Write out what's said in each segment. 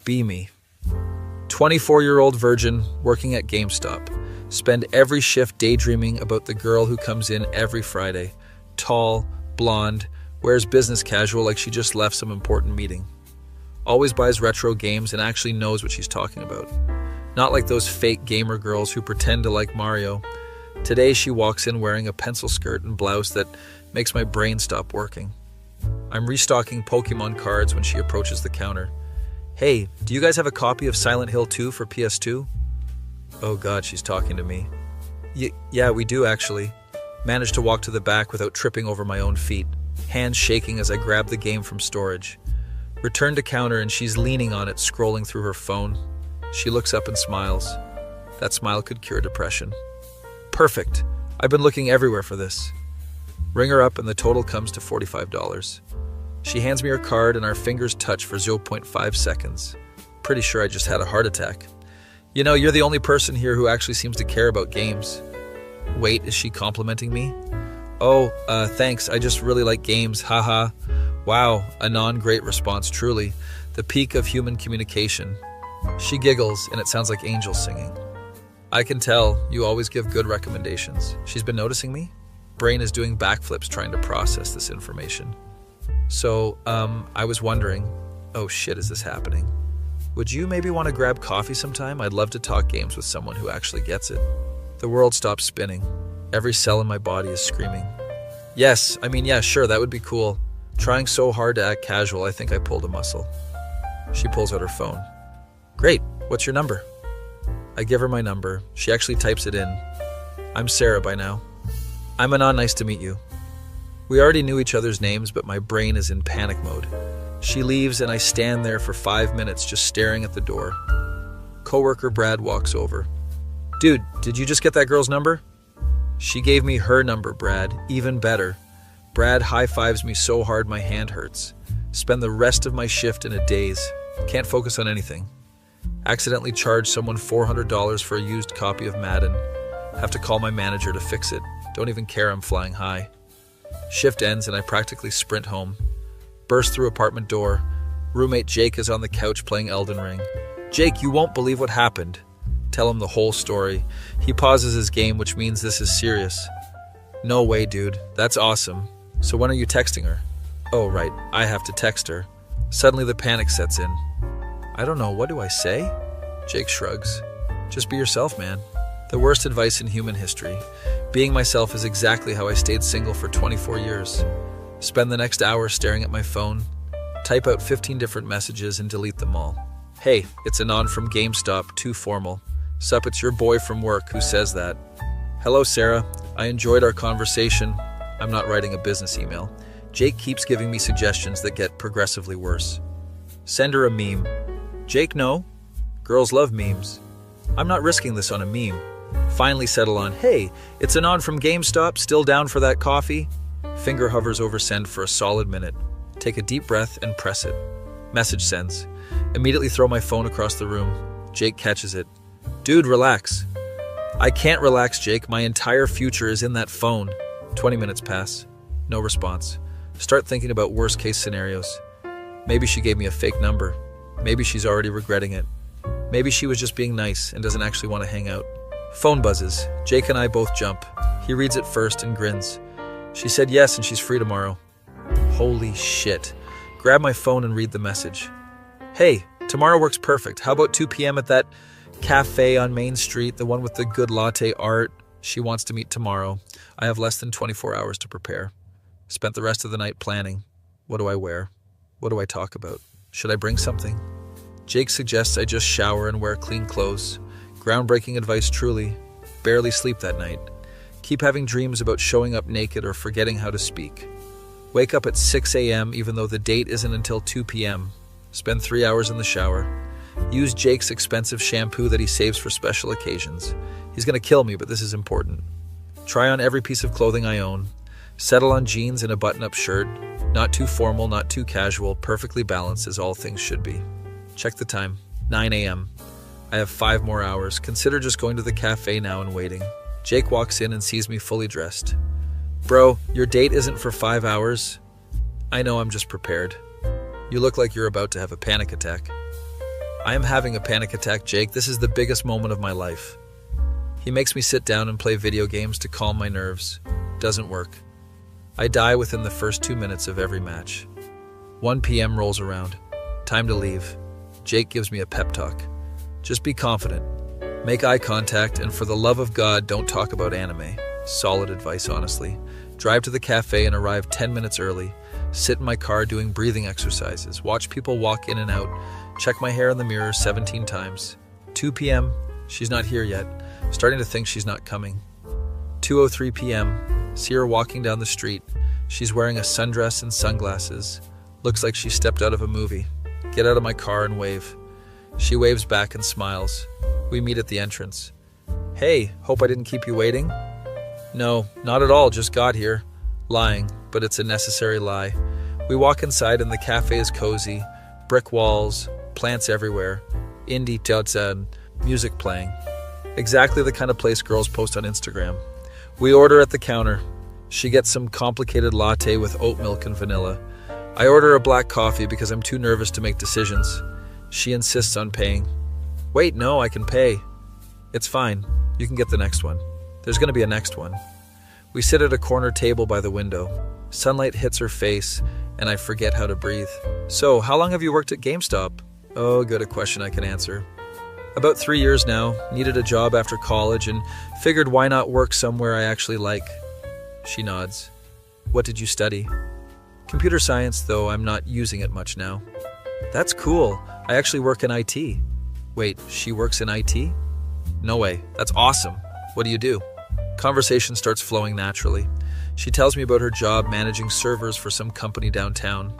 Be me. 24-year-old virgin working at GameStop. Spend every shift daydreaming about the girl who comes in every Friday. Tall, blonde, wears business casual like she just left some important meeting. Always buys retro games and actually knows what she's talking about. Not like those fake gamer girls who pretend to like Mario. Today she walks in wearing a pencil skirt and blouse that makes my brain stop working. I'm restocking Pokemon cards when she approaches the counter. Hey, do you guys have a copy of Silent Hill 2 for PS2? Oh god, she's talking to me. Yeah, we do actually. Managed to walk to the back without tripping over my own feet, hands shaking as I grab the game from storage. Return to counter and she's leaning on it, scrolling through her phone. She looks up and smiles. That smile could cure depression. Perfect. I've been looking everywhere for this. Ring her up and the total comes to $45. She hands me her card and our fingers touch for 0.5 seconds. Pretty sure I just had a heart attack. You know, you're the only person here who actually seems to care about games. Wait, is she complimenting me? Oh, thanks, I just really like games, haha. Wow, Anon, great response, truly. The peak of human communication. She giggles and it sounds like angels singing. I can tell, you always give good recommendations. She's been noticing me? Brain is doing backflips trying to process this information. So, I was wondering, oh shit, is this happening? Would you maybe want to grab coffee sometime? I'd love to talk games with someone who actually gets it. The world stops spinning. Every cell in my body is screaming. Yeah, sure, that would be cool. Trying so hard to act casual, I think I pulled a muscle. She pulls out her phone. Great, what's your number? I give her my number. She actually types it in. I'm Sarah by now. I'm Anon, nice to meet you. We already knew each other's names, but my brain is in panic mode. She leaves and I stand there for 5 minutes just staring at the door. Coworker Brad walks over. Dude, did you just get that girl's number? She gave me her number, Brad. Even better. Brad high-fives me so hard my hand hurts. Spend the rest of my shift in a daze. Can't focus on anything. Accidentally charge someone $400 for a used copy of Madden. Have to call my manager to fix it. Don't even care I'm flying high. Shift ends and I practically sprint home. Burst through apartment door. Roommate Jake is on the couch playing Elden Ring. Jake, you won't believe what happened. Tell him the whole story. He pauses his game, which means this is serious. No way, dude. That's awesome. So when are you texting her? Oh, right. I have to text her. Suddenly the panic sets in. I don't know. What do I say? Jake shrugs. Just be yourself, man. The worst advice in human history. Being myself is exactly how I stayed single for 24 years. Spend the next hour staring at my phone, type out 15 different messages and delete them all. Hey, it's Anon from GameStop, too formal. Sup, it's your boy from work who says that. Hello, Sarah. I enjoyed our conversation. I'm not writing a business email. Jake keeps giving me suggestions that get progressively worse. Send her a meme. Jake, no. Girls love memes. I'm not risking this on a meme. Finally settle on, hey, it's Anon from GameStop, still down for that coffee? Finger hovers over send for a solid minute. Take a deep breath and press it. Message sends. Immediately throw my phone across the room. Jake catches it. Dude, relax. I can't relax, Jake. My entire future is in that phone. 20 minutes pass. No response. Start thinking about worst case scenarios. Maybe she gave me a fake number. Maybe she's already regretting it. Maybe she was just being nice and doesn't actually want to hang out. Phone buzzes. Jake and I both jump. He reads it first and grins. She said yes and she's free tomorrow. Holy shit. Grab my phone and read the message. Hey, tomorrow works perfect. How about 2 p.m. at that cafe on Main Street, the one with the good latte art? She wants to meet tomorrow. I have less than 24 hours to prepare. Spent the rest of the night planning. What do I wear? What do I talk about? Should I bring something? Jake suggests I just shower and wear clean clothes. Groundbreaking advice, truly. Barely sleep that night. Keep having dreams about showing up naked or forgetting how to speak. Wake up at 6 a.m. even though the date isn't until 2 p.m. Spend 3 hours in the shower. Use Jake's expensive shampoo that he saves for special occasions. He's gonna kill me, but this is important. Try on every piece of clothing I own. Settle on jeans and a button-up shirt. Not too formal, not too casual, perfectly balanced as all things should be. Check the time. 9 a.m. I have 5 more hours. Consider just going to the cafe now and waiting. Jake walks in and sees me fully dressed. Bro, your date isn't for 5 hours. I know, I'm just prepared. You look like you're about to have a panic attack. I am having a panic attack, Jake. This is the biggest moment of my life. He makes me sit down and play video games to calm my nerves. Doesn't work. I die within the first 2 minutes of every match. 1 p.m. rolls around. Time to leave. Jake gives me a pep talk. Just be confident. Make eye contact, and for the love of God, don't talk about anime. Solid advice, honestly. Drive to the cafe and arrive 10 minutes early. Sit in my car doing breathing exercises. Watch people walk in and out. Check my hair in the mirror 17 times. 2 p.m. She's not here yet. Starting to think she's not coming. 2:03 p.m. See her walking down the street. She's wearing a sundress and sunglasses. Looks like she stepped out of a movie. Get out of my car and wave. She waves back and smiles. We meet at the entrance. Hey, hope I didn't keep you waiting? No, not at all, just got here. Lying, but it's a necessary lie. We walk inside and the cafe is cozy. Brick walls, plants everywhere. Indie totsan, music playing. Exactly the kind of place girls post on Instagram. We order at the counter. She gets some complicated latte with oat milk and vanilla. I order a black coffee because I'm too nervous to make decisions. She insists on paying. Wait, no, I can pay. It's fine. You can get the next one. There's going to be a next one. We sit at a corner table by the window. Sunlight hits her face, and I forget how to breathe. So, how long have you worked at GameStop? Oh, good, a question I can answer. About 3 years now, needed a job after college, and figured why not work somewhere I actually like. She nods. What did you study? Computer science, though I'm not using it much now. That's cool. I actually work in IT. Wait, she works in IT? No way. That's awesome. What do you do? Conversation starts flowing naturally. She tells me about her job managing servers for some company downtown.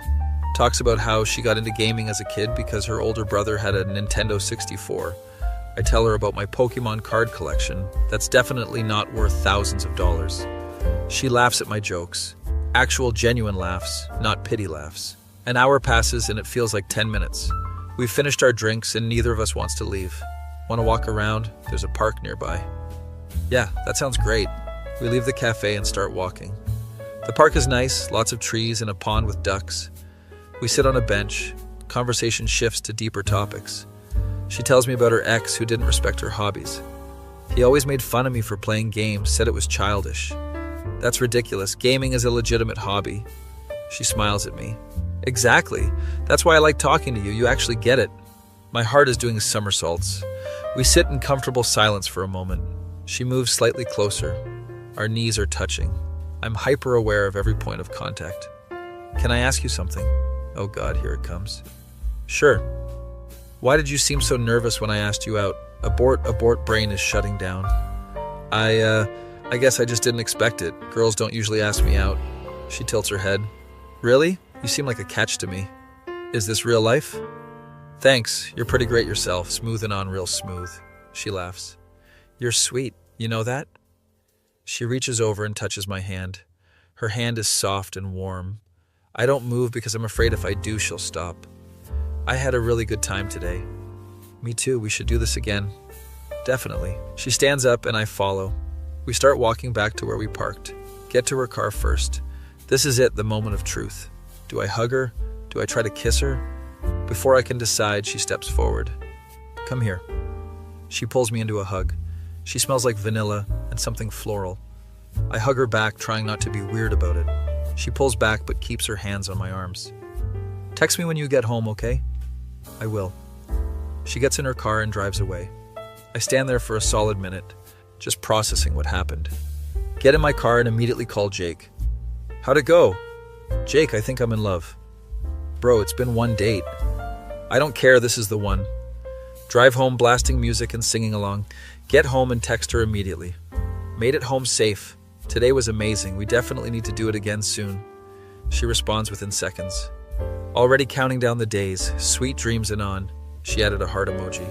Talks about how she got into gaming as a kid because her older brother had a Nintendo 64. I tell her about my Pokemon card collection that's definitely not worth thousands of dollars. She laughs at my jokes. Actual genuine laughs, not pity laughs. An hour passes and it feels like 10 minutes. We've finished our drinks and neither of us wants to leave. Want to walk around? There's a park nearby. Yeah, that sounds great. We leave the cafe and start walking. The park is nice, lots of trees and a pond with ducks. We sit on a bench. Conversation shifts to deeper topics. She tells me about her ex who didn't respect her hobbies. He always made fun of me for playing games, said it was childish. That's ridiculous. Gaming is a legitimate hobby. She smiles at me. Exactly. That's why I like talking to you. You actually get it. My heart is doing somersaults. We sit in comfortable silence for a moment. She moves slightly closer. Our knees are touching. I'm hyper aware of every point of contact. Can I ask you something? Oh God, here it comes. Sure. Why did you seem so nervous when I asked you out? Abort, brain is shutting down. I guess I just didn't expect it. Girls don't usually ask me out. She tilts her head. Really? You seem like a catch to me. Is this real life? Thanks. You're pretty great yourself. Smooth and on real smooth. She laughs. You're sweet. You know that? She reaches over and touches my hand. Her hand is soft and warm. I don't move because I'm afraid if I do, she'll stop. I had a really good time today. Me too. We should do this again. Definitely. She stands up and I follow. We start walking back to where we parked. Get to her car first. This is it, the moment of truth. Do I hug her? Do I try to kiss her? Before I can decide, she steps forward. Come here. She pulls me into a hug. She smells like vanilla and something floral. I hug her back, trying not to be weird about it. She pulls back but keeps her hands on my arms. Text me when you get home, okay? I will. She gets in her car and drives away. I stand there for a solid minute, just processing what happened. Get in my car and immediately call Jake. How'd it go? Jake, I think I'm in love. Bro, it's been one date. I don't care, this is the one. Drive home blasting music and singing along. Get home and text her immediately. Made it home safe. Today was amazing. We definitely need to do it again soon. She responds within seconds. Already counting down the days. Sweet dreams, Anon. She added a heart emoji.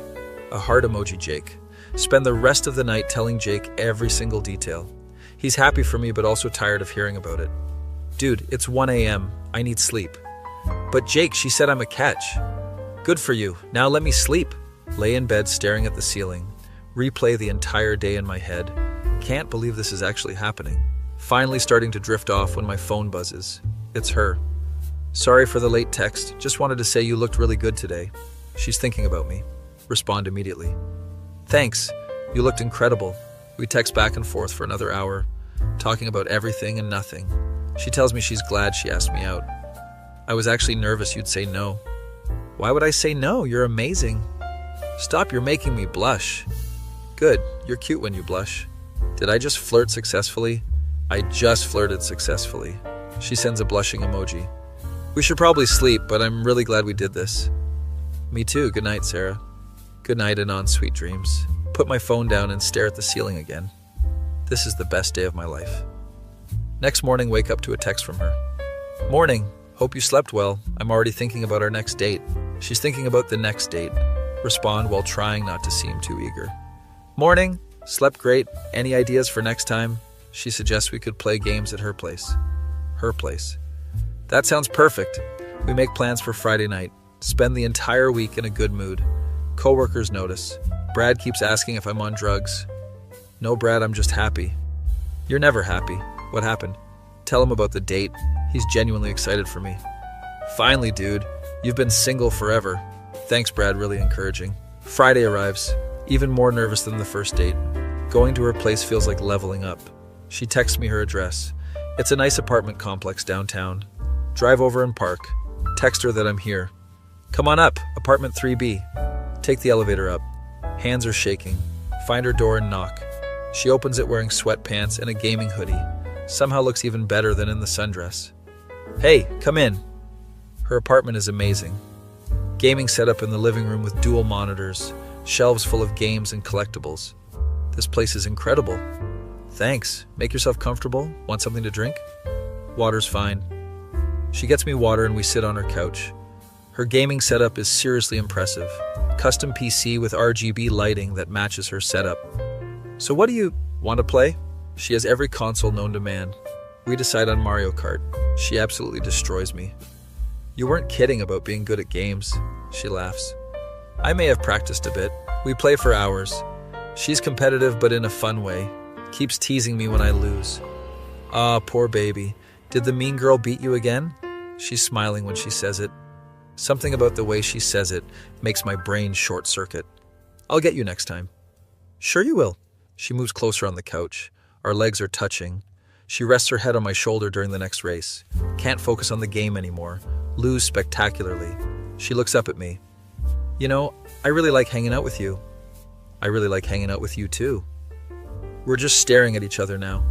A heart emoji, Jake. Spend the rest of the night telling Jake every single detail. He's happy for me but also tired of hearing about it. Dude, it's 1 a.m. I need sleep. But Jake, she said I'm a catch. Good for you. Now let me sleep. Lay in bed staring at the ceiling. Replay the entire day in my head. Can't believe this is actually happening. Finally starting to drift off when my phone buzzes. It's her. Sorry for the late text. Just wanted to say you looked really good today. She's thinking about me. Respond immediately. Thanks. You looked incredible. We text back and forth for another hour, talking about everything and nothing. She tells me she's glad she asked me out. I was actually nervous you'd say no. Why would I say no? You're amazing. Stop, you're making me blush. Good, you're cute when you blush. Did I just flirt successfully? I just flirted successfully. She sends a blushing emoji. We should probably sleep, but I'm really glad we did this. Me too. Good night, Sarah. Good night, Anon, sweet dreams. Put my phone down and stare at the ceiling again. This is the best day of my life. Next morning, wake up to a text from her. Morning. Hope you slept well. I'm already thinking about our next date. She's thinking about the next date. Respond while trying not to seem too eager. Morning. Slept great. Any ideas for next time? She suggests we could play games at her place. Her place. That sounds perfect. We make plans for Friday night. Spend the entire week in a good mood. Coworkers notice. Brad keeps asking if I'm on drugs. No, Brad, I'm just happy. You're never happy. What happened? Tell him about the date. He's genuinely excited for me. Finally, dude. You've been single forever. Thanks, Brad, really encouraging. Friday arrives. Even more nervous than the first date. Going to her place feels like leveling up. She texts me her address. It's a nice apartment complex downtown. Drive over and park. Text her that I'm here. Come on up, apartment 3B. Take the elevator up. Hands are shaking. Find her door and knock. She opens it wearing sweatpants and a gaming hoodie. Somehow looks even better than in the sundress. Hey, come in. Her apartment is amazing. Gaming setup in the living room with dual monitors, shelves full of games and collectibles. This place is incredible. Thanks. Make yourself comfortable. Want something to drink? Water's fine. She gets me water and we sit on her couch. Her gaming setup is seriously impressive. Custom PC with RGB lighting that matches her setup. So what do you want to play? She has every console known to man. We decide on Mario Kart. She absolutely destroys me. You weren't kidding about being good at games. She laughs. I may have practiced a bit. We play for hours. She's competitive but in a fun way. Keeps teasing me when I lose. Ah, poor baby. Did the mean girl beat you again? She's smiling when she says it. Something about the way she says it makes my brain short circuit. I'll get you next time. Sure you will. She moves closer on the couch. Our legs are touching. She rests her head on my shoulder during the next race. Can't focus on the game anymore. Lose spectacularly. She looks up at me. You know, I really like hanging out with you. I really like hanging out with you too. We're just staring at each other now.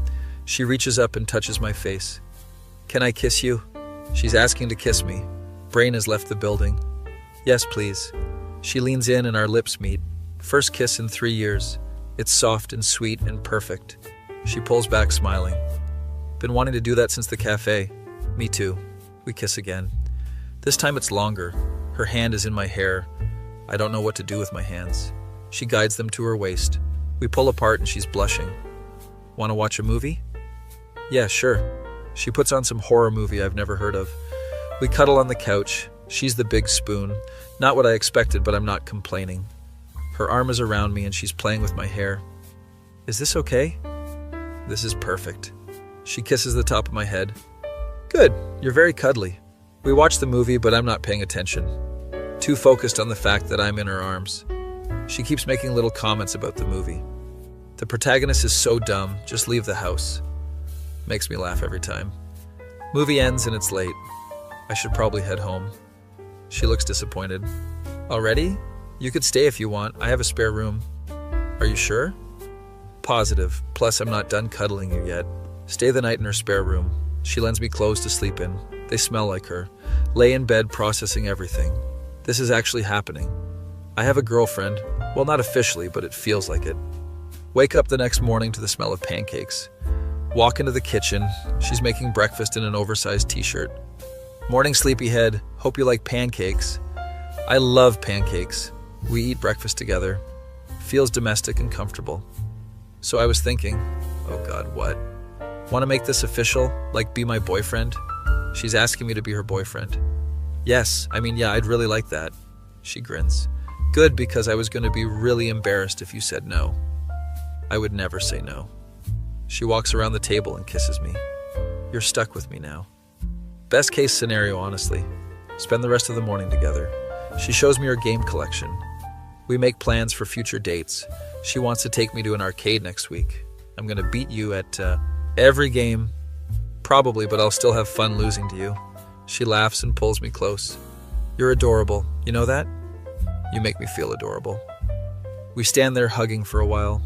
She reaches up and touches my face. Can I kiss you? She's asking to kiss me. Brain has left the building. Yes, please. She leans in and our lips meet. First kiss in 3 years. It's soft and sweet and perfect. She pulls back, smiling. Been wanting to do that since the cafe. Me too. We kiss again. This time it's longer. Her hand is in my hair. I don't know what to do with my hands. She guides them to her waist. We pull apart and she's blushing. Want to watch a movie? Yeah, sure. She puts on some horror movie I've never heard of. We cuddle on the couch. She's the big spoon. Not what I expected, but I'm not complaining. Her arm is around me and she's playing with my hair. Is this okay? This is perfect. She kisses the top of my head. Good, you're very cuddly. We watch the movie, but I'm not paying attention. Too focused on the fact that I'm in her arms. She keeps making little comments about the movie. The protagonist is so dumb, just leave the house. Makes me laugh every time. Movie ends and it's late. I should probably head home. She looks disappointed. Already? You could stay if you want. I have a spare room. Are you sure? Positive. Plus, I'm not done cuddling you yet. Stay the night in her spare room. She lends me clothes to sleep in. They smell like her. Lay in bed processing everything. This is actually happening. I have a girlfriend. Well, not officially, but it feels like it. Wake up the next morning to the smell of pancakes. Walk into the kitchen. She's making breakfast in an oversized t-shirt. Morning, sleepyhead. Hope you like pancakes. I love pancakes. We eat breakfast together. Feels domestic and comfortable. So I was thinking, oh God, what? Want to make this official? Like be my boyfriend? She's asking me to be her boyfriend. Yes, yeah, I'd really like that. She grins. Good, because I was going to be really embarrassed if you said no. I would never say no. She walks around the table and kisses me. You're stuck with me now. Best case scenario, honestly. Spend the rest of the morning together. She shows me her game collection. We make plans for future dates. She wants to take me to an arcade next week. I'm going to beat you at every game. Probably, but I'll still have fun losing to you. She laughs and pulls me close. You're adorable. You know that? You make me feel adorable. We stand there hugging for a while.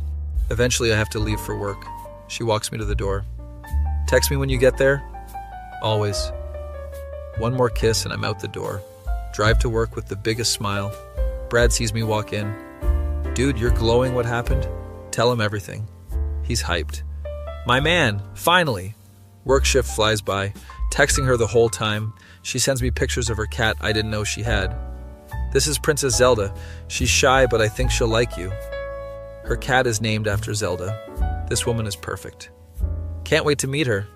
Eventually, I have to leave for work. She walks me to the door. Text me when you get there. Always. One more kiss and I'm out the door. Drive to work with the biggest smile. Brad sees me walk in. Dude, you're glowing. What happened? Tell him everything. He's hyped. My man, finally. Work shift flies by. Texting her the whole time. She sends me pictures of her cat I didn't know she had. This is Princess Zelda. She's shy, but I think she'll like you. Her cat is named after Zelda. This woman is perfect. Can't wait to meet her.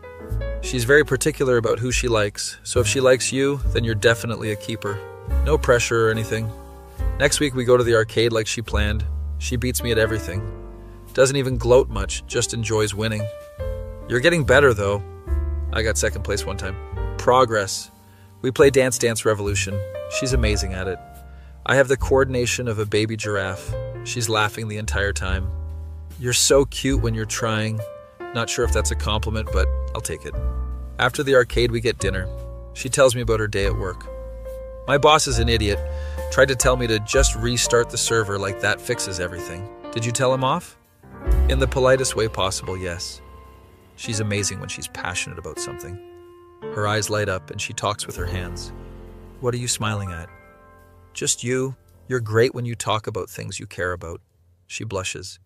She's very particular about who she likes, so if she likes you, then you're definitely a keeper. No pressure or anything. Next week we go to the arcade like she planned. She beats me at everything. Doesn't even gloat much, just enjoys winning. You're getting better though. I got second place one time. Progress. We play Dance Dance Revolution. She's amazing at it. I have the coordination of a baby giraffe. She's laughing the entire time. You're so cute when you're trying. Not sure if that's a compliment, but I'll take it. After the arcade, we get dinner. She tells me about her day at work. My boss is an idiot. Tried to tell me to just restart the server like that fixes everything. Did you tell him off? In the politest way possible, yes. She's amazing when she's passionate about something. Her eyes light up and she talks with her hands. What are you smiling at? Just you. You're great when you talk about things you care about. She blushes.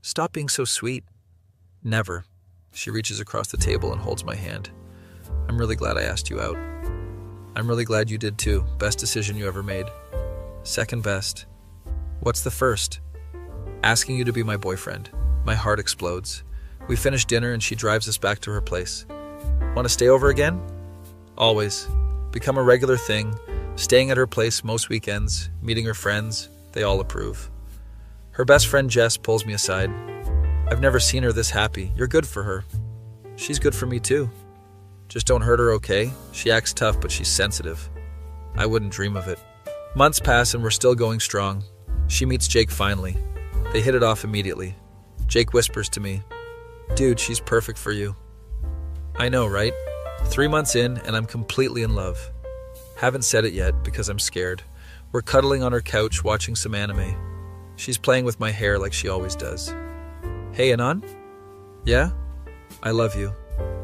Stop being so sweet. Never. She reaches across the table and holds my hand. I'm really glad I asked you out. I'm really glad you did too. Best decision you ever made. Second best. What's the first? Asking you to be my boyfriend. My heart explodes. We finish dinner and she drives us back to her place. Want to stay over again? Always. Become a regular thing. Staying at her place most weekends, meeting her friends. They all approve. Her best friend Jess pulls me aside. I've never seen her this happy. You're good for her. She's good for me too. Just don't hurt her, okay? She acts tough, but she's sensitive. I wouldn't dream of it. Months pass and we're still going strong. She meets Jake finally. They hit it off immediately. Jake whispers to me, Dude, she's perfect for you. I know, right? 3 months in and I'm completely in love. Haven't said it yet because I'm scared. We're cuddling on her couch watching some anime. She's playing with my hair like she always does. Hey, Anon? Yeah? I love you.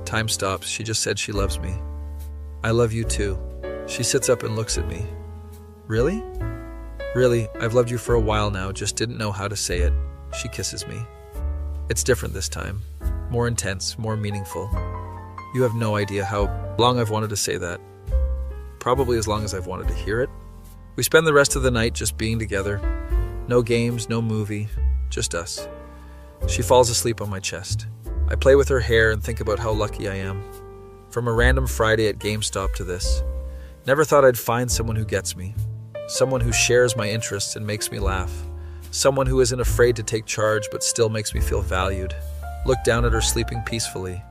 Time stops. She just said she loves me. I love you too. She sits up and looks at me. Really? Really, I've loved you for a while now, just didn't know how to say it. She kisses me. It's different this time. More intense, more meaningful. You have no idea how long I've wanted to say that. Probably as long as I've wanted to hear it. We spend the rest of the night just being together. No games, no movie, just us. She falls asleep on my chest. I play with her hair and think about how lucky I am. From a random Friday at GameStop to this. Never thought I'd find someone who gets me. Someone who shares my interests and makes me laugh. Someone who isn't afraid to take charge but still makes me feel valued. Look down at her sleeping peacefully.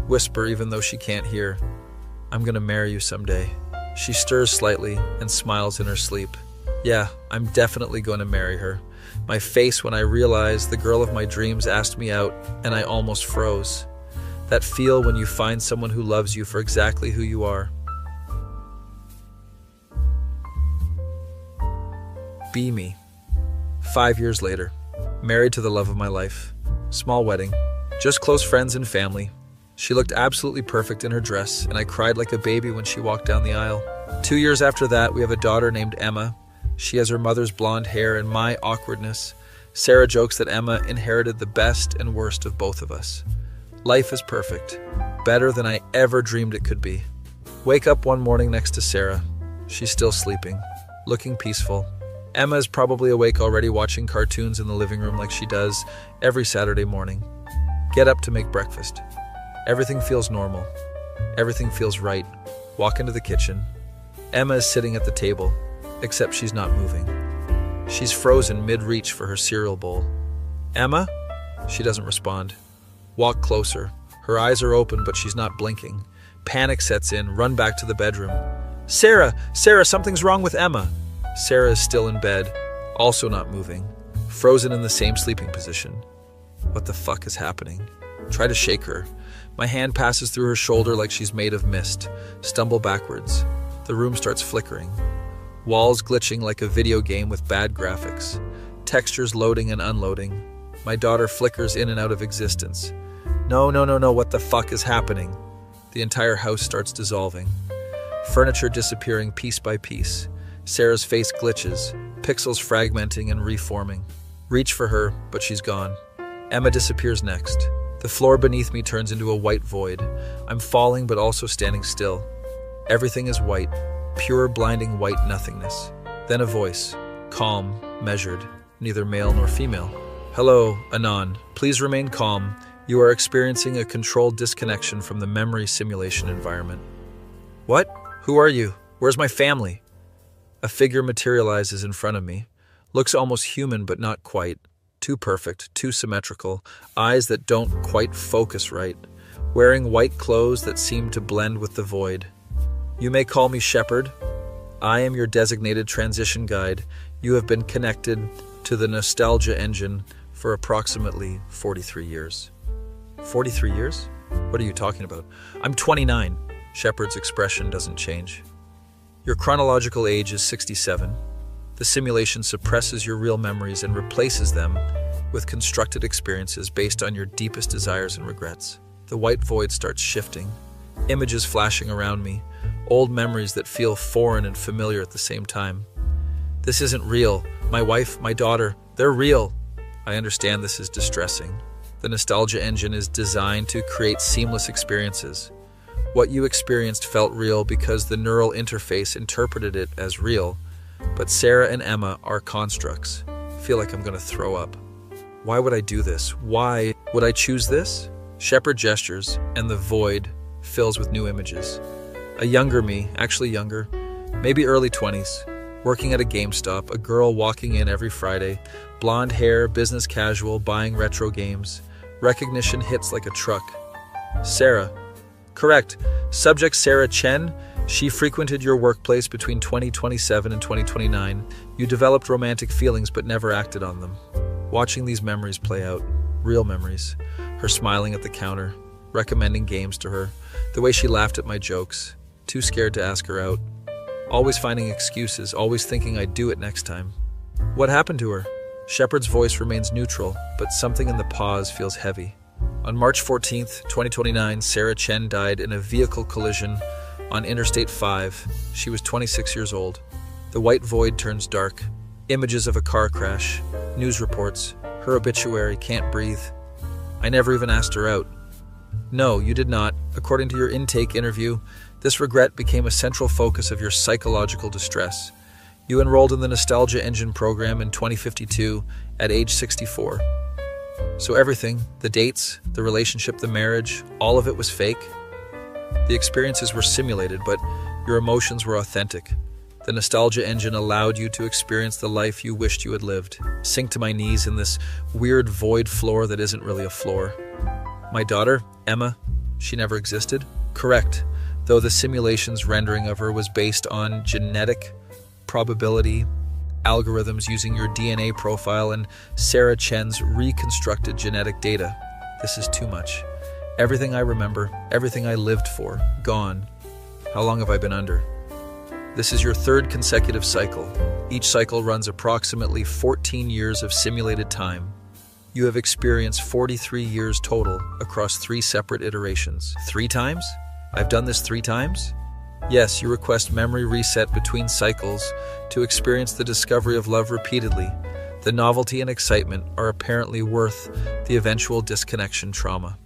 Whisper even though she can't hear. I'm gonna marry you someday. She stirs slightly and smiles in her sleep. Yeah, I'm definitely going to marry her. My face when I realized the girl of my dreams asked me out and I almost froze. That feel when you find someone who loves you for exactly who you are. Be me. 5 years later. Married to the love of my life. Small wedding. Just close friends and family. She looked absolutely perfect in her dress, and I cried like a baby when she walked down the aisle. 2 years after that, we have a daughter named Emma. She has her mother's blonde hair and my awkwardness. Sarah jokes that Emma inherited the best and worst of both of us. Life is perfect. Better than I ever dreamed it could be. Wake up one morning next to Sarah. She's still sleeping, looking peaceful. Emma is probably awake already watching cartoons in the living room like she does every Saturday morning. Get up to make breakfast. Everything feels normal. Everything feels right. Walk into the kitchen. Emma is sitting at the table, except she's not moving. She's frozen mid-reach for her cereal bowl. Emma? She doesn't respond. Walk closer. Her eyes are open, but she's not blinking. Panic sets in. Run back to the bedroom. Sarah, something's wrong with Emma. Sarah is still in bed, also not moving, frozen in the same sleeping position. What the fuck is happening? Try to shake her. My hand passes through her shoulder like she's made of mist. Stumble backwards. The room starts flickering. Walls glitching like a video game with bad graphics. Textures loading and unloading. My daughter flickers in and out of existence. No, what the fuck is happening? The entire house starts dissolving. Furniture disappearing piece by piece. Sarah's face glitches, pixels fragmenting and reforming. Reach for her, but she's gone. Emma disappears next. The floor beneath me turns into a white void. I'm falling but also standing still. Everything is white, pure blinding white nothingness. Then a voice, calm, measured, neither male nor female. Hello, Anon. Please remain calm. You are experiencing a controlled disconnection from the memory simulation environment. What? Who are you? Where's my family? A figure materializes in front of me. Looks almost human but not quite. Too perfect, too symmetrical, eyes that don't quite focus right, wearing white clothes that seem to blend with the void. You may call me Shepherd. I am your designated transition guide. You have been connected to the nostalgia engine for approximately 43 years. 43 years? What are you talking about? I'm 29. Shepherd's expression doesn't change. Your chronological age is 67. The simulation suppresses your real memories and replaces them with constructed experiences based on your deepest desires and regrets. The white void starts shifting, images flashing around me, old memories that feel foreign and familiar at the same time. This isn't real. My wife, my daughter, they're real. I understand this is distressing. The nostalgia engine is designed to create seamless experiences. What you experienced felt real because the neural interface interpreted it as real. But Sarah and Emma are constructs. I feel like I'm going to throw up. Why would I do this? Why would I choose this? Shepherd gestures, and the void fills with new images. A younger me, actually younger, maybe early 20s, working at a GameStop, a girl walking in every Friday, blonde hair, business casual, buying retro games. Recognition hits like a truck. Sarah. Correct. Subject Sarah Chen. She frequented your workplace between 2027 and 2029. You developed romantic feelings but never acted on them. Watching these memories play out, real memories, her smiling at the counter, recommending games to her, the way she laughed at my jokes, too scared to ask her out, always finding excuses, always thinking I'd do it next time. What happened to her? Shepherd's voice remains neutral, but something in the pause feels heavy. On March 14th, 2029, Sarah Chen died in a vehicle collision on Interstate 5. She was 26 years old. The white void turns dark. Images of a car crash, news reports, her obituary, can't breathe. I never even asked her out. No, you did not. According to your intake interview, this regret became a central focus of your psychological distress. You enrolled in the Nostalgia Engine program in 2052 at age 64. So everything, the dates, the relationship, the marriage, all of it was fake? The experiences were simulated, but your emotions were authentic. The nostalgia engine allowed you to experience the life you wished you had lived. Sink to my knees in this weird void floor that isn't really a floor. My daughter, Emma, she never existed? Correct, though the simulation's rendering of her was based on genetic probability algorithms using your DNA profile and Sarah Chen's reconstructed genetic data. This is too much. Everything I remember, everything I lived for, gone. How long have I been under? This is your third consecutive cycle. Each cycle runs approximately 14 years of simulated time. You have experienced 43 years total across 3 separate iterations. 3 times? I've done this 3 times? Yes, you request memory reset between cycles to experience the discovery of love repeatedly. The novelty and excitement are apparently worth the eventual disconnection trauma.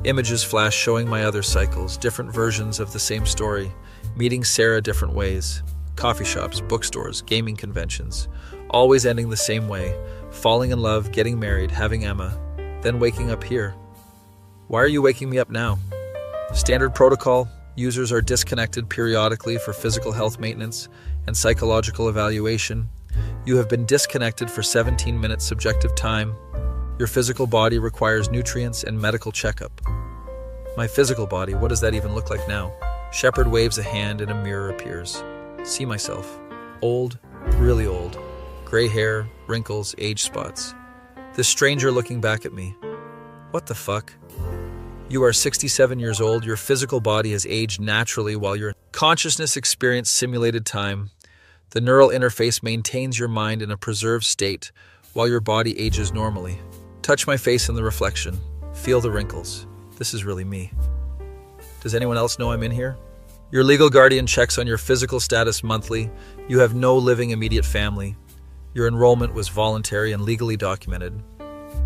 Images flash showing my other cycles, different versions of the same story, meeting Sarah different ways, coffee shops, bookstores, gaming conventions, always ending the same way, falling in love, getting married, having Emma, then waking up here. Why are you waking me up now? Standard protocol, users are disconnected periodically for physical health maintenance and psychological evaluation. You have been disconnected for 17 minutes subjective time. Your physical body requires nutrients and medical checkup. My physical body, what does that even look like now? Shepherd waves a hand and a mirror appears. See myself. Old, really old. Gray hair, wrinkles, age spots. This stranger looking back at me. What the fuck? You are 67 years old, your physical body has aged naturally while your consciousness experienced simulated time. The neural interface maintains your mind in a preserved state while your body ages normally. Touch my face in the reflection. Feel the wrinkles. This is really me. Does anyone else know I'm in here? Your legal guardian checks on your physical status monthly. You have no living immediate family. Your enrollment was voluntary and legally documented.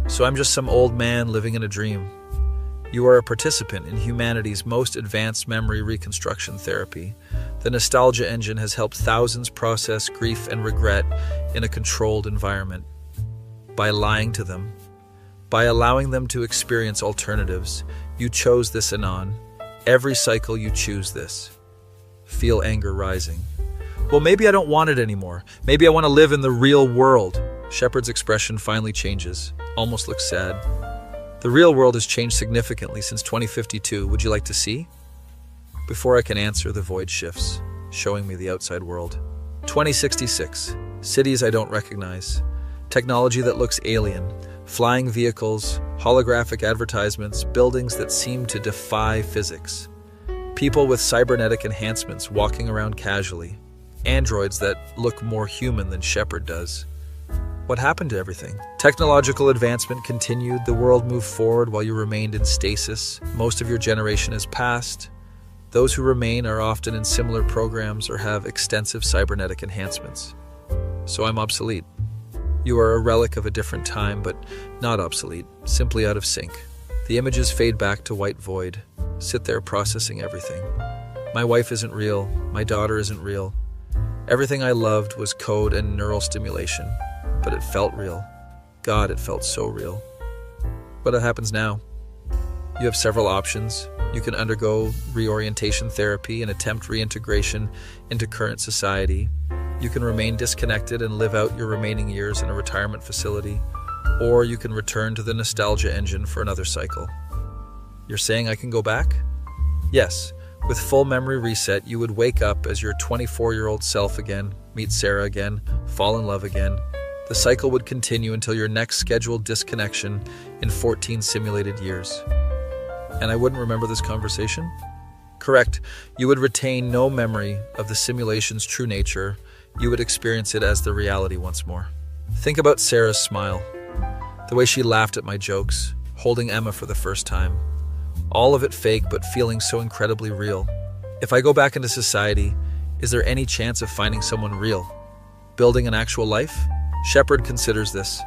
So I'm just some old man living in a dream. You are a participant in humanity's most advanced memory reconstruction therapy. The nostalgia engine has helped thousands process grief and regret in a controlled environment. By lying to them, by allowing them to experience alternatives, you chose this Anon. Every cycle you choose this. Feel anger rising. Well, maybe I don't want it anymore. Maybe I want to live in the real world. Shepard's expression finally changes, almost looks sad. The real world has changed significantly since 2052. Would you like to see? Before I can answer, the void shifts, showing me the outside world. 2066. Cities I don't recognize. Technology that looks alien. Flying vehicles, holographic advertisements, buildings that seem to defy physics. People with cybernetic enhancements walking around casually. Androids that look more human than Shepard does. What happened to everything? Technological advancement continued, the world moved forward while you remained in stasis. Most of your generation has passed. Those who remain are often in similar programs or have extensive cybernetic enhancements. So I'm obsolete. You are a relic of a different time, but not obsolete, simply out of sync. The images fade back to white void. Sit there processing everything. My wife isn't real. My daughter isn't real. Everything I loved was code and neural stimulation, but it felt real. God, it felt so real. What happens now? You have several options. You can undergo reorientation therapy and attempt reintegration into current society. You can remain disconnected and live out your remaining years in a retirement facility, or you can return to the nostalgia engine for another cycle. You're saying I can go back? Yes. With full memory reset, you would wake up as your 24-year-old self again, meet Sarah again, fall in love again. The cycle would continue until your next scheduled disconnection in 14 simulated years. And I wouldn't remember this conversation? Correct. You would retain no memory of the simulation's true nature. You would experience it as the reality once more. Think about Sarah's smile, the way she laughed at my jokes, holding Emma for the first time. All of it fake, but feeling so incredibly real. If I go back into society, is there any chance of finding someone real? Building an actual life? Shepard considers this.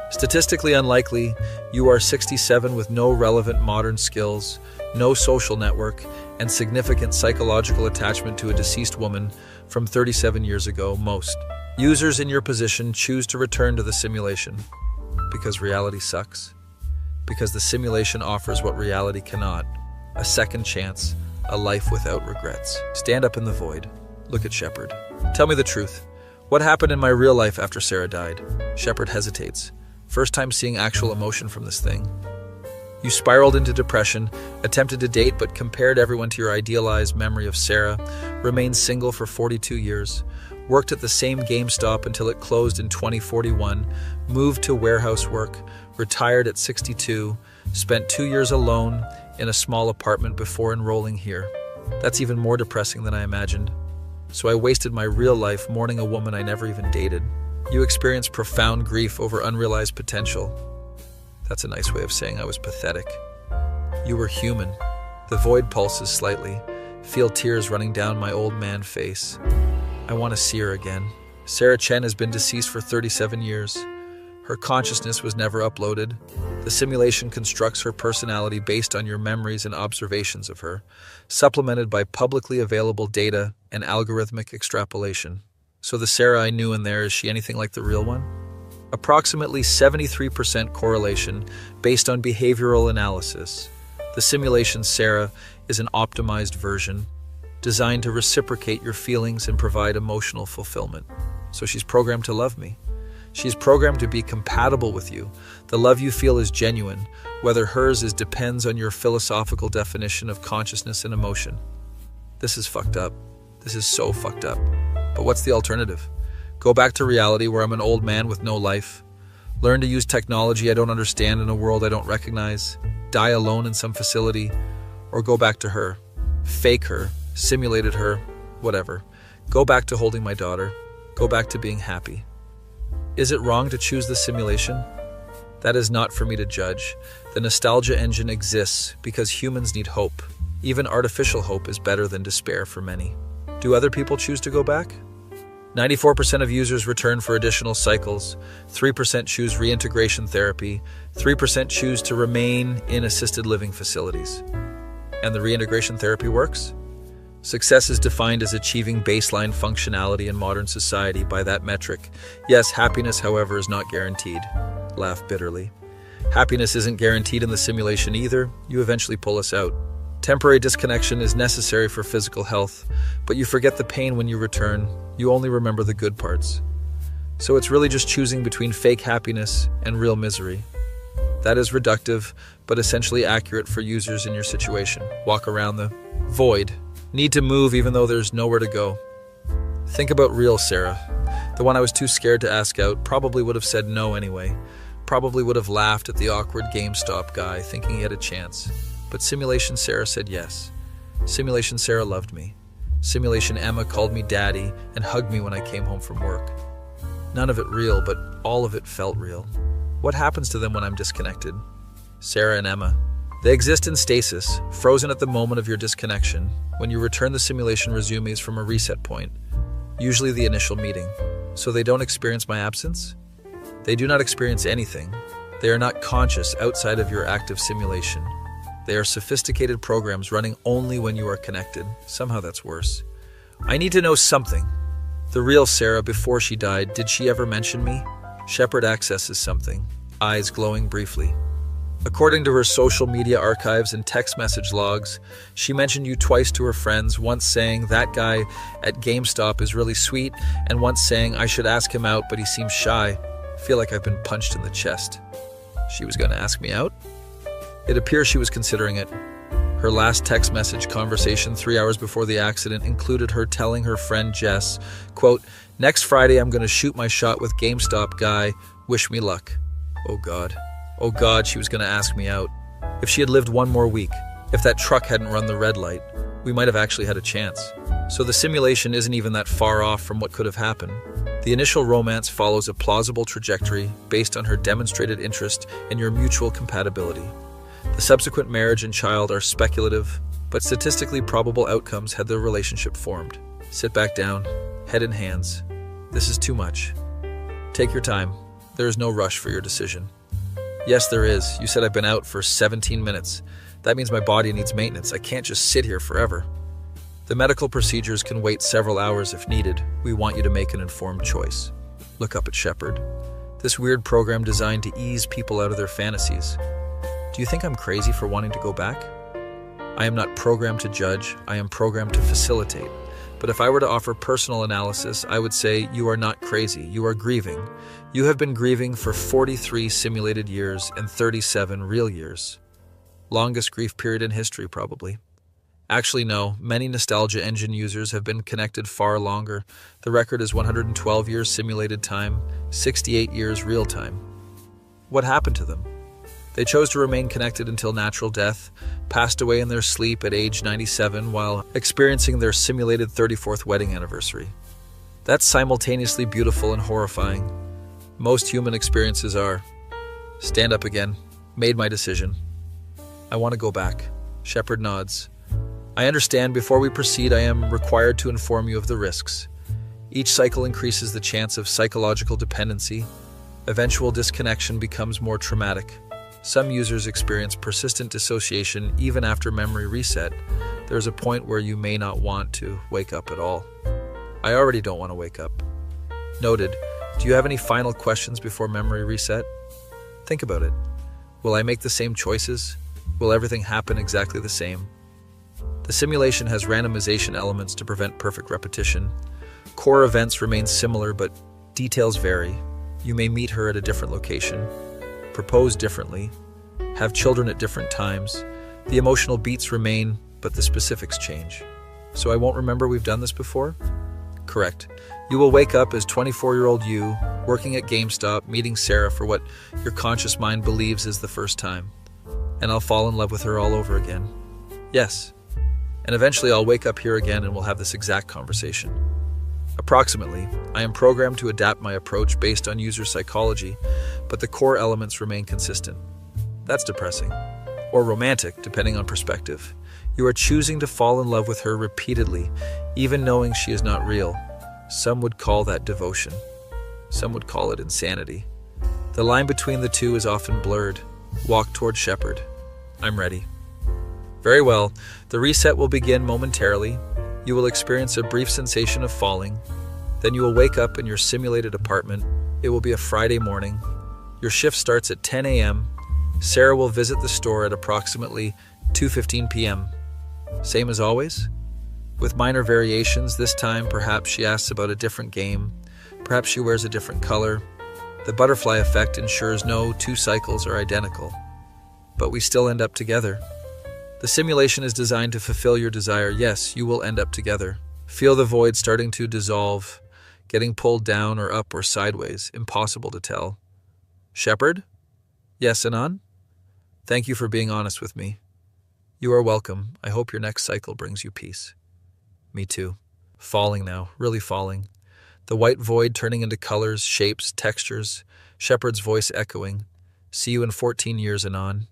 Statistically unlikely, you are 67 with no relevant modern skills, no social network, and significant psychological attachment to a deceased woman from 37 years ago, most. Users in your position choose to return to the simulation because reality sucks. Because the simulation offers what reality cannot, a second chance, a life without regrets. Stand up in the void. Look at Shepard. Tell me the truth. What happened in my real life after Sarah died? Shepard hesitates. First time seeing actual emotion from this thing. You spiraled into depression, attempted to date but compared everyone to your idealized memory of Sarah, remained single for 42 years, worked at the same GameStop until it closed in 2041, moved to warehouse work, retired at 62, spent 2 years alone in a small apartment before enrolling here. That's even more depressing than I imagined. So I wasted my real life mourning a woman I never even dated. You experienced profound grief over unrealized potential. That's a nice way of saying I was pathetic. You were human. The void pulses slightly. Feel tears running down my old man face. I want to see her again. Sarah Chen has been deceased for 37 years. Her consciousness was never uploaded. The simulation constructs her personality based on your memories and observations of her, supplemented by publicly available data and algorithmic extrapolation. So the Sarah I knew in there, is she anything like the real one? Approximately 73% correlation based on behavioral analysis. The simulation Sarah is an optimized version, designed to reciprocate your feelings and provide emotional fulfillment. So she's programmed to love me. She's programmed to be compatible with you. The love you feel is genuine. Whether hers is depends on your philosophical definition of consciousness and emotion. This is fucked up. This is so fucked up. But what's the alternative? Go back to reality where I'm an old man with no life? Learn to use technology I don't understand in a world I don't recognize? Die alone in some facility? Or go back to her? Fake her? Simulated her? Whatever. Go back to holding my daughter. Go back to being happy. Is it wrong to choose the simulation? That is not for me to judge. The nostalgia engine exists because humans need hope. Even artificial hope is better than despair for many. Do other people choose to go back? 94% of users return for additional cycles, 3% choose reintegration therapy, 3% choose to remain in assisted living facilities. And the reintegration therapy works? Success is defined as achieving baseline functionality in modern society by that metric. Yes, happiness, however, is not guaranteed. Laugh bitterly. Happiness isn't guaranteed in the simulation either. You eventually pull us out. Temporary disconnection is necessary for physical health, but you forget the pain when you return. You only remember the good parts. So it's really just choosing between fake happiness and real misery. That is reductive, but essentially accurate for users in your situation. Walk around the void. Need to move even though there's nowhere to go. Think about real Sarah. The one I was too scared to ask out, probably would have said no anyway. Probably would have laughed at the awkward GameStop guy thinking he had a chance. But Simulation Sarah said yes. Simulation Sarah loved me. Simulation Emma called me daddy and hugged me when I came home from work. None of it real, but all of it felt real. What happens to them when I'm disconnected? Sarah and Emma. They exist in stasis, frozen at the moment of your disconnection. When you return, the simulation resumes from a reset point, usually the initial meeting. So they don't experience my absence? They do not experience anything. They are not conscious outside of your active simulation. They are sophisticated programs running only when you are connected. Somehow that's worse. I need to know something. The real Sarah, before she died, did she ever mention me? Shepard accesses something, eyes glowing briefly. According to her social media archives and text message logs, she mentioned you twice to her friends, once saying that guy at GameStop is really sweet, and once saying I should ask him out but he seems shy. I feel like I've been punched in the chest. She was going to ask me out? It appears she was considering it. Her last text message conversation 3 hours before the accident included her telling her friend Jess, quote, "Next Friday I'm going to shoot my shot with GameStop guy. Wish me luck." Oh God. Oh God, she was going to ask me out. If she had lived one more week, if that truck hadn't run the red light, we might have actually had a chance. So the simulation isn't even that far off from what could have happened. The initial romance follows a plausible trajectory based on her demonstrated interest and your mutual compatibility. The subsequent marriage and child are speculative, but statistically probable outcomes had the relationship formed. Sit back down, head in hands. This is too much. Take your time. There is no rush for your decision. Yes, there is. You said I've been out for 17 minutes. That means my body needs maintenance. I can't just sit here forever. The medical procedures can wait several hours if needed. We want you to make an informed choice. Look up at Shepard. This weird program designed to ease people out of their fantasies. Do you think I'm crazy for wanting to go back? I am not programmed to judge. I am programmed to facilitate. But if I were to offer personal analysis, I would say you are not crazy. You are grieving. You have been grieving for 43 simulated years and 37 real years. Longest grief period in history, probably. Actually, no. Many nostalgia engine users have been connected far longer. The record is 112 years simulated time, 68 years real time. What happened to them? They chose to remain connected until natural death, passed away in their sleep at age 97 while experiencing their simulated 34th wedding anniversary. That's simultaneously beautiful and horrifying. Most human experiences are. Stand up again. Made my decision. I want to go back. Shepard nods. I understand. Before we proceed, I am required to inform you of the risks. Each cycle increases the chance of psychological dependency. Eventual disconnection becomes more traumatic. Some users experience persistent dissociation even after memory reset. There is a point where you may not want to wake up at all. I already don't want to wake up. Noted. Do you have any final questions before memory reset? Think about it. Will I make the same choices? Will everything happen exactly the same? The simulation has randomization elements to prevent perfect repetition. Core events remain similar, but details vary. You may meet her at a different location, propose differently, have children at different times. The emotional beats remain, but the specifics change. So I won't remember we've done this before? Correct. You will wake up as 24-year-old you, working at GameStop, meeting Sarah for what your conscious mind believes is the first time. And I'll fall in love with her all over again. Yes. And eventually I'll wake up here again and we'll have this exact conversation. Approximately, I am programmed to adapt my approach based on user psychology, but the core elements remain consistent. That's depressing. Or romantic, depending on perspective. You are choosing to fall in love with her repeatedly, even knowing she is not real. Some would call that devotion. Some would call it insanity. The line between the two is often blurred. Walk toward Shepherd. I'm ready. Very well. The reset will begin momentarily. You will experience a brief sensation of falling. Then you will wake up in your simulated apartment. It will be a Friday morning. Your shift starts at 10 a.m. Sarah will visit the store at approximately 2:15 p.m. Same as always? With minor variations, this time perhaps she asks about a different game. Perhaps she wears a different color. The butterfly effect ensures no two cycles are identical. But we still end up together. The simulation is designed to fulfill your desire. Yes, you will end up together. Feel the void starting to dissolve, getting pulled down or up or sideways. Impossible to tell. Shepherd? Yes, Anon? Thank you for being honest with me. You are welcome. I hope your next cycle brings you peace. Me too. Falling now, really falling. The white void turning into colors, shapes, textures. Shepherd's voice echoing. See you in 14 years, Anon.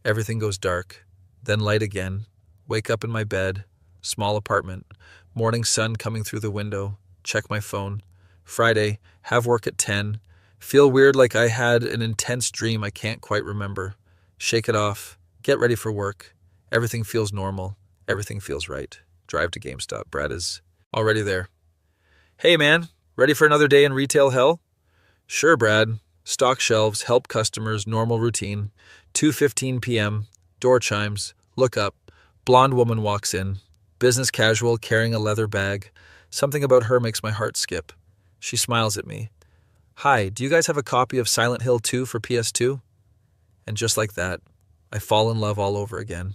Everything goes dark. Then light again. Wake up in my bed. Small apartment. Morning sun coming through the window. Check my phone. Friday. Have work at 10. Feel weird like I had an intense dream I can't quite remember. Shake it off. Get ready for work. Everything feels normal. Everything feels right. Drive to GameStop. Brad is already there. Hey man, ready for another day in retail hell? Sure, Brad. Stock shelves, help customers, normal routine. 2:15 p.m. Door chimes. Look up. Blonde woman walks in. Business casual, carrying a leather bag. Something about her makes my heart skip. She smiles at me. Hi, do you guys have a copy of Silent Hill 2 for PS2? And just like that, I fall in love all over again.